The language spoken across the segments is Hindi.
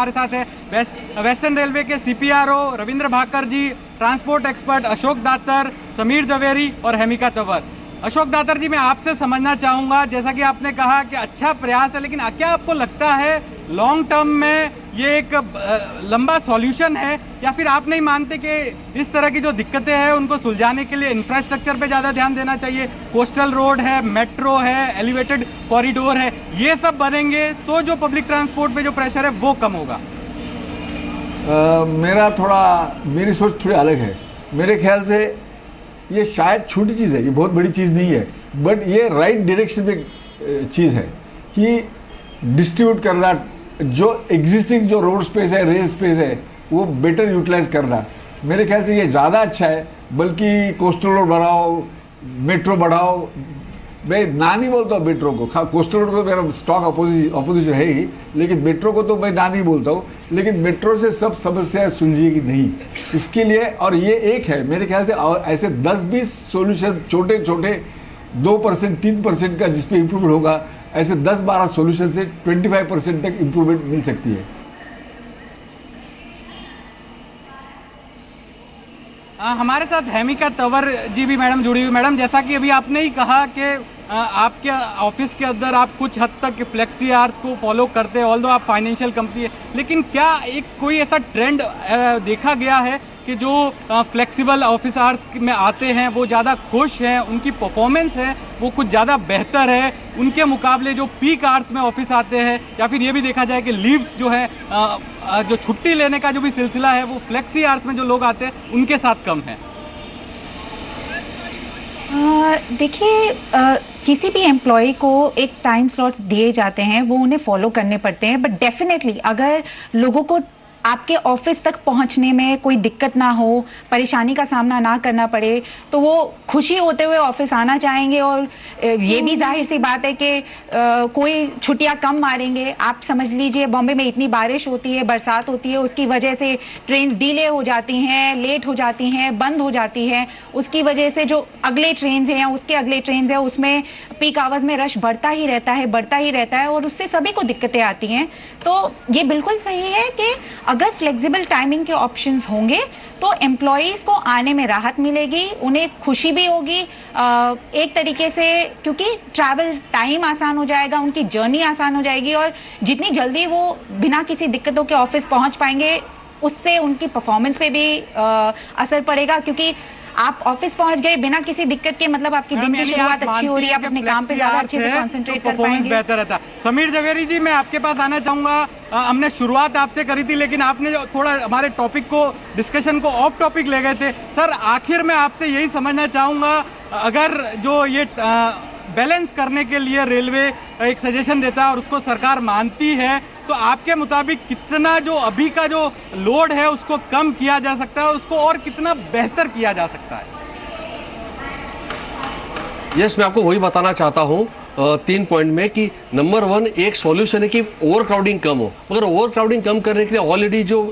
हमारे साथ है वेस्टर्न रेलवे के सीपीआरओ रविंद्र भाकर जी, ट्रांसपोर्ट एक्सपर्ट अशोक दातर, समीर जवेरी और हेमिका तंवर। अशोक दातर जी, मैं आपसे समझना चाहूँगा, जैसा कि आपने कहा कि अच्छा प्रयास है, लेकिन क्या आपको लगता है लॉन्ग टर्म में ये एक लंबा सॉल्यूशन है, या फिर आप नहीं मानते कि इस तरह की जो दिक्कतें हैं उनको सुलझाने के लिए इंफ्रास्ट्रक्चर पे ज़्यादा ध्यान देना चाहिए? कोस्टल रोड है, मेट्रो है, एलिवेटेड कॉरिडोर है, ये सब बनेंगे तो जो पब्लिक ट्रांसपोर्ट पे जो प्रेशर है वो कम होगा। मेरी सोच थोड़ी अलग है। मेरे ख्याल से ये शायद छोटी चीज़ है, ये बहुत बड़ी चीज़ नहीं है, बट ये राइट डायरेक्शन में चीज़ है कि डिस्ट्रीब्यूट करना, जो एग्जिस्टिंग जो रोड स्पेस है, रेल स्पेस है, वो बेटर यूटिलाइज करना। मेरे ख्याल से ये ज़्यादा अच्छा है, बल्कि कोस्टल रोड बढ़ाओ, मेट्रो बढ़ाओ। मैं ना नहीं बोलता हूँ मेट्रो को, कोस्टल रोड को मेरा स्ट्रॉन्ग अपोजिशन है ही, लेकिन मेट्रो को तो मैं ना नहीं बोलता हूँ। लेकिन मेट्रो से सब समस्याएं सुलझेगी नहीं, उसके लिए। और ये एक है मेरे ख्याल से, और ऐसे 10-20 सॉल्यूशन छोटे छोटे 2%, 3% का जिस पे इम्प्रूवमेंट होगा, ऐसे 10-12 सॉल्यूशन से 25% तक इम्प्रूवमेंट मिल सकती है। हमारे साथ हेमिका तंवर जी भी मैडम जुड़ी हुई। मैडम, जैसा कि अभी आपने ही कहा कि आपके ऑफिस के अंदर आप कुछ हद तक फ्लेक्सी आवर्स को फॉलो करते हैं, ऑल्दो आप फाइनेंशियल कंपनी है, लेकिन क्या कोई ऐसा ट्रेंड देखा गया है कि जो फ्लेक्सिबल ऑफिस आवर्स में आते हैं वो ज़्यादा खुश हैं, उनकी परफॉर्मेंस है वो कुछ ज़्यादा बेहतर है उनके मुकाबले जो पीक आवर्स में ऑफिस आते हैं? या फिर ये भी देखा जाए कि लीव्स जो है, जो छुट्टी लेने का जो भी सिलसिला है, वो फ्लेक्सी आवर्स में जो लोग आते हैं उनके साथ कम है? देखिए, किसी भी एम्प्लॉय को एक टाइम स्लॉट्स दिए जाते हैं, वो उन्हें फॉलो करने पड़ते हैं, बट डेफिनेटली अगर लोगों को आपके ऑफिस तक पहुंचने में कोई दिक्कत ना हो, परेशानी का सामना ना करना पड़े, तो वो खुशी होते हुए ऑफिस आना चाहेंगे। और ये भी जाहिर सी बात है कि कोई छुट्टियां कम मारेंगे। आप समझ लीजिए, बॉम्बे में इतनी बारिश होती है, बरसात होती है, उसकी वजह से ट्रेन डिले हो जाती हैं, लेट हो जाती हैं, बंद हो जाती हैं। उसकी वजह से जो अगले ट्रेन हैं या उसके अगले ट्रेन हैं, उसमें पीक आवर्स में रश बढ़ता ही रहता है और उससे सभी को दिक्कतें आती हैं। तो ये बिल्कुल सही है कि अगर फ्लेक्सिबल टाइमिंग के ऑप्शंस होंगे तो एम्प्लॉयज़ को आने में राहत मिलेगी, उन्हें खुशी भी होगी एक तरीके से, क्योंकि ट्रैवल टाइम आसान हो जाएगा, उनकी जर्नी आसान हो जाएगी, और जितनी जल्दी वो बिना किसी दिक्कतों के ऑफिस पहुंच पाएंगे, उससे उनकी परफॉर्मेंस पे भी असर पड़ेगा। क्योंकि आप ऑफिस पहुंच गए बिना किसी दिक्कत के, मतलब आपकी दिन की शुरुआत अच्छी हो रही है, आप अपने काम पे ज्यादा अच्छे से कंसंट्रेट कर पाएंगे, बेहतर रहता। समीर जवेरी जी, मैं आपके पास आना चाहूंगा। हमने शुरुआत आपसे करी थी, लेकिन आपने जो थोड़ा हमारे टॉपिक को, डिस्कशन को ऑफ टॉपिक ले गए थे। सर, आखिर में आपसे यही समझना चाहूँगा, अगर जो ये बैलेंस करने के लिए रेलवे एक सजेशन देता है और उसको सरकार मानती है, तो आपके मुताबिक कितना जो अभी का जो लोड है उसको कम किया जा सकता है और उसको और कितना बेहतर किया जा सकता है? यस, मैं आपको वही बताना चाहता हूँ 3 पॉइंट में कि नंबर 1, एक सॉल्यूशन है कि ओवर क्राउडिंग कम हो। मगर ओवर क्राउडिंग कम करने के लिए ऑलरेडी जो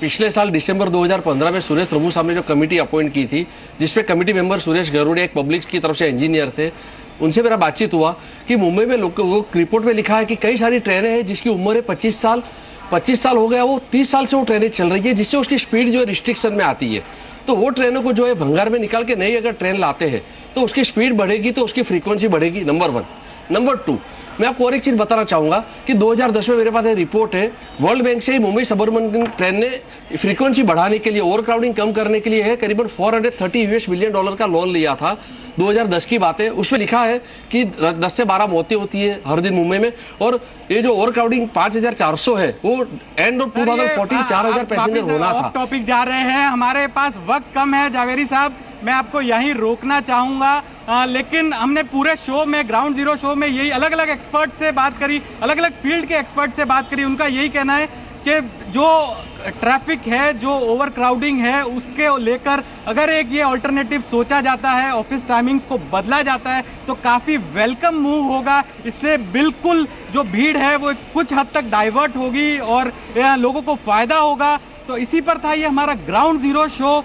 पिछले साल दिसंबर 2015 में सुरेश प्रभु साहब ने जो कमेटी अपॉइंट की थी, जिसपे कमेटी मेंबर सुरेश गरुड़े एक पब्लिक की तरफ से इंजीनियर थे, उनसे मेरा बातचीत हुआ कि मुंबई में वो रिपोर्ट में लिखा है कि कई सारी ट्रेनें हैं जिसकी उम्र है 25 साल हो गया, वो 30 साल से वो ट्रेनें चल रही है, जिससे उसकी स्पीड जो है रिस्ट्रिक्शन में आती है। तो वो ट्रेनों को जो है भंगार में निकाल के नई अगर ट्रेन लाते हैं तो उसकी स्पीड बढ़ेगी, तो उसकी फ्रीक्वेंसी बढ़ेगी, नंबर 1। नंबर 2, मैं आपको और एक चीज़ बताना चाहूँगा कि 2010 में मेरे पास एक रिपोर्ट है, वर्ल्ड बैंक से ही मुंबई सबअर्बन ट्रेन ने फ्रीक्वेंसी बढ़ाने के लिए, ओवर क्राउडिंग कम करने के लिए है करीबन $430 मिलियन का लोन लिया था। 2010 की बात है। उसमें लिखा है कि 10 से 12 मौतें होती है हर दिन मुंबई में, और ये जो ओवर क्राउडिंग 5400 है वो एंड ऑफ 2014 4000 पैसेंजर होना था। टॉपिक जा रहे हैं, हमारे पास वक्त कम है। जावेरी साहब, मैं आपको यहीं रोकना चाहूँगा, लेकिन हमने पूरे शो में, ग्राउंड जीरो शो में, यही अलग अलग एक्सपर्ट से बात करी, अलग अलग फील्ड के एक्सपर्ट से बात करी। उनका यही कहना है कि जो ट्रैफिक है, जो ओवर क्राउडिंग है, उसके लेकर अगर एक ये ऑल्टरनेटिव सोचा जाता है, ऑफिस टाइमिंग्स को बदला जाता है, तो काफ़ी वेलकम मूव होगा। इससे बिल्कुल जो भीड़ है वो कुछ हद तक डाइवर्ट होगी और लोगों को फ़ायदा होगा। तो इसी पर था ये हमारा ग्राउंड जीरो शो।